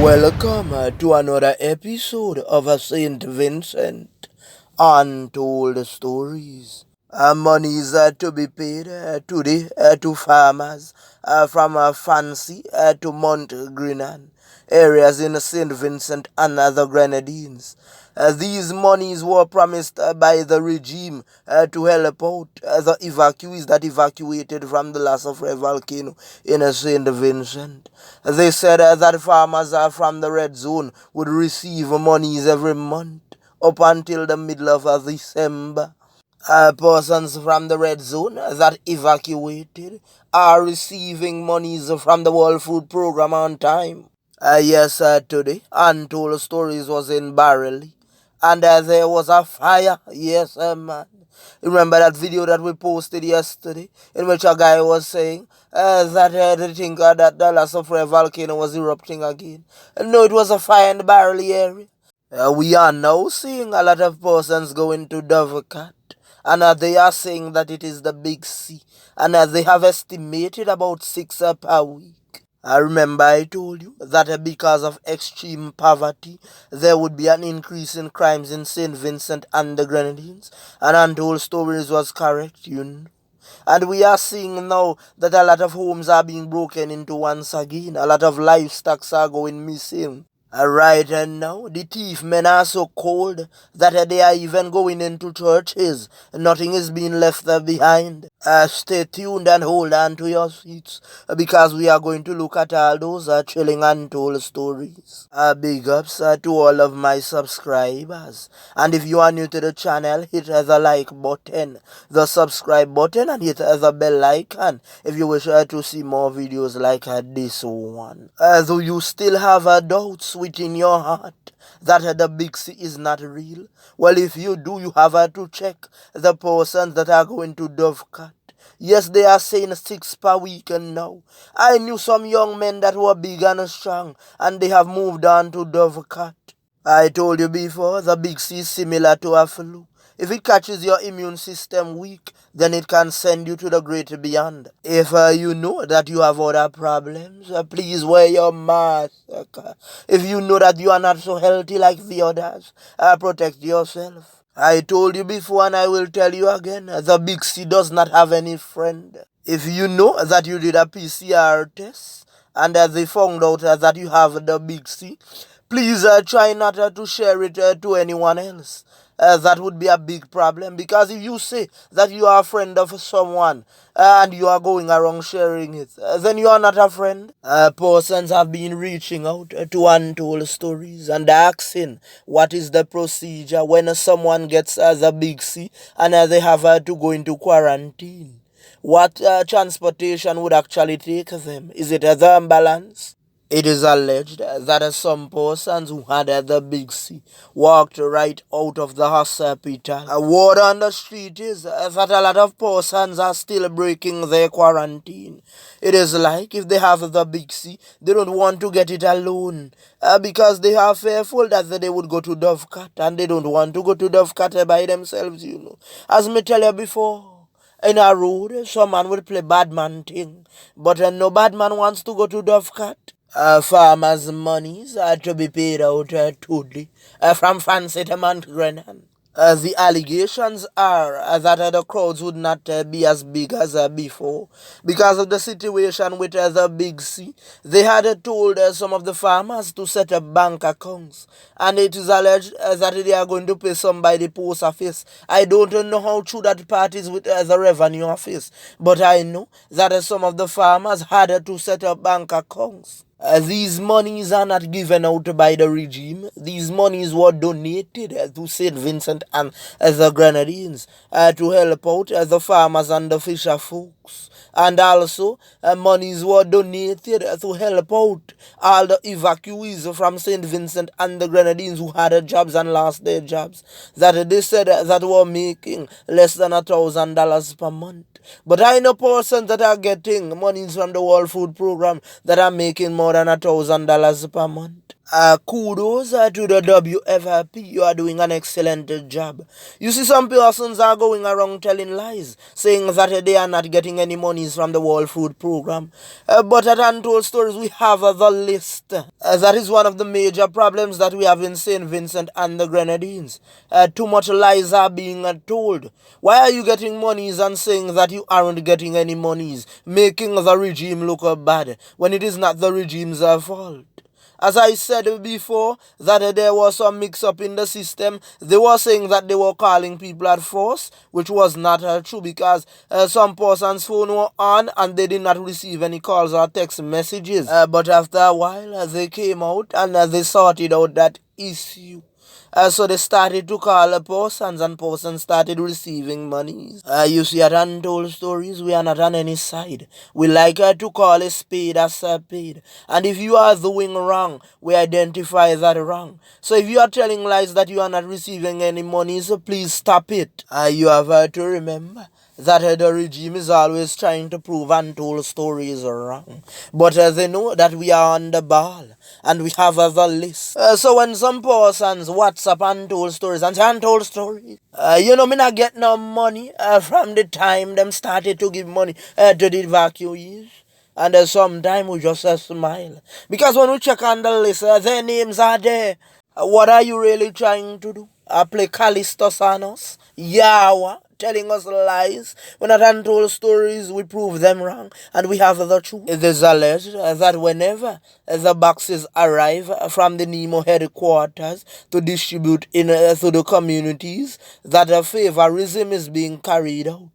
Welcome to another episode of St Vincent Untold Stories. Money is to be paid today to farmers from Fancy to Mount Grinan, areas in St Vincent and the Grenadines. These monies were promised by the regime to help out the evacuees that evacuated from the Last of volcano in St Vincent. They said that farmers from the red zone would receive monies every month up until the middle of December. Persons from the red zone that evacuated are receiving monies from the World Food Program on time. Yes, today Untold Stories was in Barely, and there was a fire. Yes, man. Remember that video that we posted yesterday in which a guy was saying that they think that the Last of volcano was erupting again? No, it was a fire in the Barely area. We are now seeing a lot of persons going to Dovercat, and they are saying that it is the Big C, and they have estimated about 6 per week. I remember I told you that because of extreme poverty, there would be an increase in crimes in St. Vincent and the Grenadines, and Untold Stories was correct, you know. And we are seeing now that a lot of homes are being broken into once again. A lot of livestock are going missing. Right, and now the thief men are so cold that they are even going into churches. Nothing is being left behind. Stay tuned and hold on to your seats because we are going to look at all those chilling untold stories. Big ups to all of my subscribers. And if you are new to the channel, hit the like button, the subscribe button, and hit the bell icon if you wish to see more videos like this one. Though you still have doubts within your heart that the Big C is not real, well, if you do, you have to check the persons that are going to Dovecat. Yes, they are saying 6 per week, and now I knew some young men that were big and strong, and they have moved on to Dovecat. I told you before, the Big C is similar to a flu. If it catches your immune system weak, then it can send you to the great beyond. If you know that you have other problems, please wear your mask. If you know that you are not so healthy like the others, protect yourself. I told you before and I will tell you again, the Big C does not have any friend. If you know that you did a PCR test and they found out that you have the Big C, please try not to share it to anyone else. That would be a big problem, because if you say that you are a friend of someone and you are going around sharing it, then you are not a friend. Persons have been reaching out to Untold Stories and asking what is the procedure when someone gets the Big C and they have to go into quarantine. What transportation would actually take them? Is it the ambulance? It is alleged that some persons who had the Big C walked right out of the hospital. Word on the street is that a lot of persons are still breaking their quarantine. It is like if they have the Big C, they don't want to get it alone because they are fearful that they would go to Dovecat, and they don't want to go to Dovecat by themselves, you know. As me tell you before, in a road, some man will play bad man thing, but no bad man wants to go to Dovecat. Farmers' monies are to be paid out today from Fancy to Mount Grenan. The allegations are that the crowds would not be as big as before because of the situation with the Big C. They had told some of the farmers to set up bank accounts, and it is alleged that they are going to pay some by the post office. I don't know how true that part is with the revenue office, but I know that some of the farmers had to set up bank accounts. These monies are not given out by the regime. These monies were donated to St. Vincent and the Grenadines to help out the farmers and the fisher folks. And also, monies were donated to help out all the evacuees from St. Vincent and the Grenadines who had jobs and lost their jobs. That they said that were making less than $1,000 per month. But I know persons that are getting monies from the World Food Program that are making more than $1,000 per month. Kudos to the WFP. You are doing an excellent job. You see, some persons are going around telling lies, saying that they are not getting any monies from the World Food Program. But at Untold Stories, we have the list. That is one of the major problems that we have in St. Vincent and the Grenadines. Too much lies are being told. Why are you getting monies and saying that you aren't getting any monies, making the regime look bad when it is not the regime's fault? As I said before, that there was some mix-up in the system. They were saying that they were calling people at force, which was not true because some person's phone were on and they did not receive any calls or text messages. But after a while, they came out and they sorted out that issue. So they started to call persons and persons started receiving monies. You see, at Untold Stories, we are not on any side. We like to call a spade as a spade. And if you are doing wrong, we identify that wrong. So if you are telling lies that you are not receiving any monies, please stop it. You have to remember that the regime is always trying to prove Untold Stories wrong. But they know that we are on the ball and we have the list. So when some persons WhatsApp Untold Stories and say Untold Stories, me not get no money from the time them started to give money to the evacuees. And sometimes we just smile. Because when we check on the list, their names are there. What are you really trying to do? Play Callistus on us? Yawa? Telling us lies. When at Untold Stories, we prove them wrong. And we have the truth. It is alleged that whenever the boxes arrive from the Nemo headquarters to distribute to the communities, that favorism is being carried out.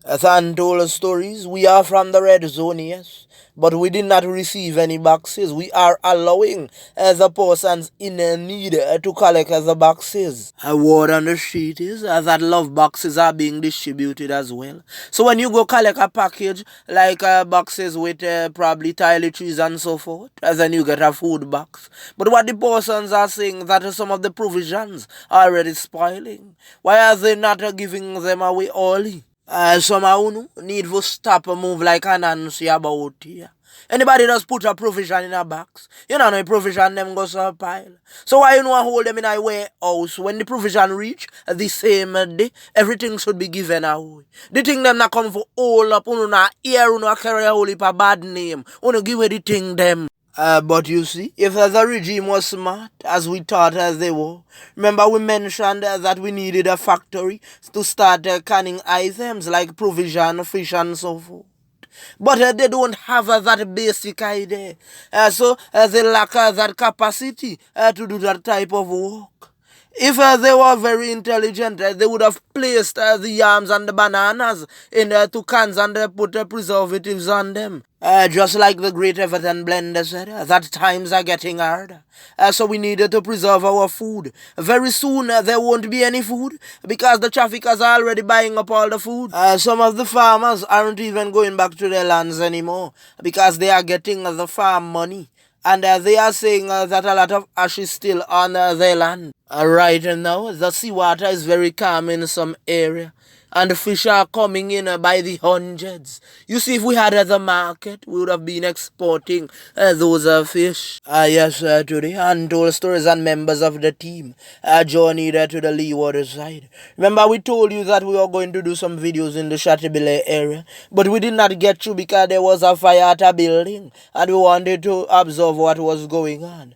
At Untold Stories, we are from the red zone, yes. But we did not receive any boxes. We are allowing the persons in need to collect the boxes. A word on the street is that love boxes are being distributed as well. So when you go collect a package, like boxes with probably toiletries and so forth, then you get a food box. But what the persons are saying that some of the provisions are already spoiling. Why are they not giving them away early? Some need to stop and move like an Nancy about here. Anybody just put a provision in a box, you know, no provision them goes a pile. So why you know hold them in a warehouse when the provision reach the same day, everything should be given away. The thing them not come for all up, you not hear, you not carry a whole heap of bad name, you give away the thing them. But you see, if the regime was smart, as we thought as they were, remember we mentioned that we needed a factory to start canning items like provision, fish and so forth. But they don't have that basic idea. So they lack that capacity to do that type of work. If they were very intelligent, they would have placed the yams and the bananas in 2 cans and put preservatives on them. Just like the great Everton blender said, that times are getting harder. So we needed to preserve our food. Very soon there won't be any food because the traffickers are already buying up all the food. Some of the farmers aren't even going back to their lands anymore because they are getting the farm money. And they are saying that a lot of ash is still on their land. Right now, the seawater is very calm in some area. And the fish are coming in by the hundreds. You see, if we had the market, we would have been exporting those fish. Yes, today, Untold Stories and members of the team journeyed to the Leeward side. Remember, we told you that we were going to do some videos in the Chateaubriand area, but we did not get through because there was a fire at a building, and we wanted to observe what was going on.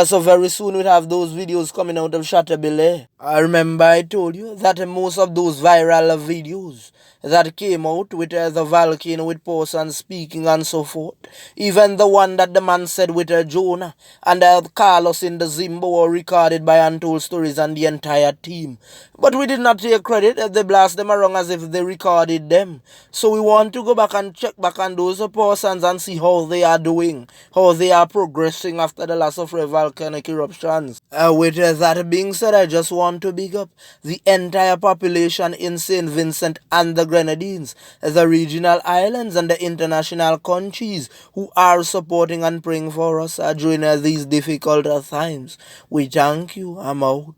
So very soon we'll have those videos coming out of Chateaubriand. I remember I told you that most of those viral videos that came out with the volcano with persons speaking and so forth, even the one that the man said with Jonah and Carlos in the Zimbo were recorded by Untold Stories and the entire team. But we did not take credit. They blast them around as if they recorded them. So we want to go back and check back on those persons and see how they are doing, how they are progressing after the last of volcanic eruptions. With that being said, I just want to big up the entire population in St. Vincent and the Grenadines, the regional islands and the international countries who are supporting and praying for us during these difficult times. We thank you. I'm out.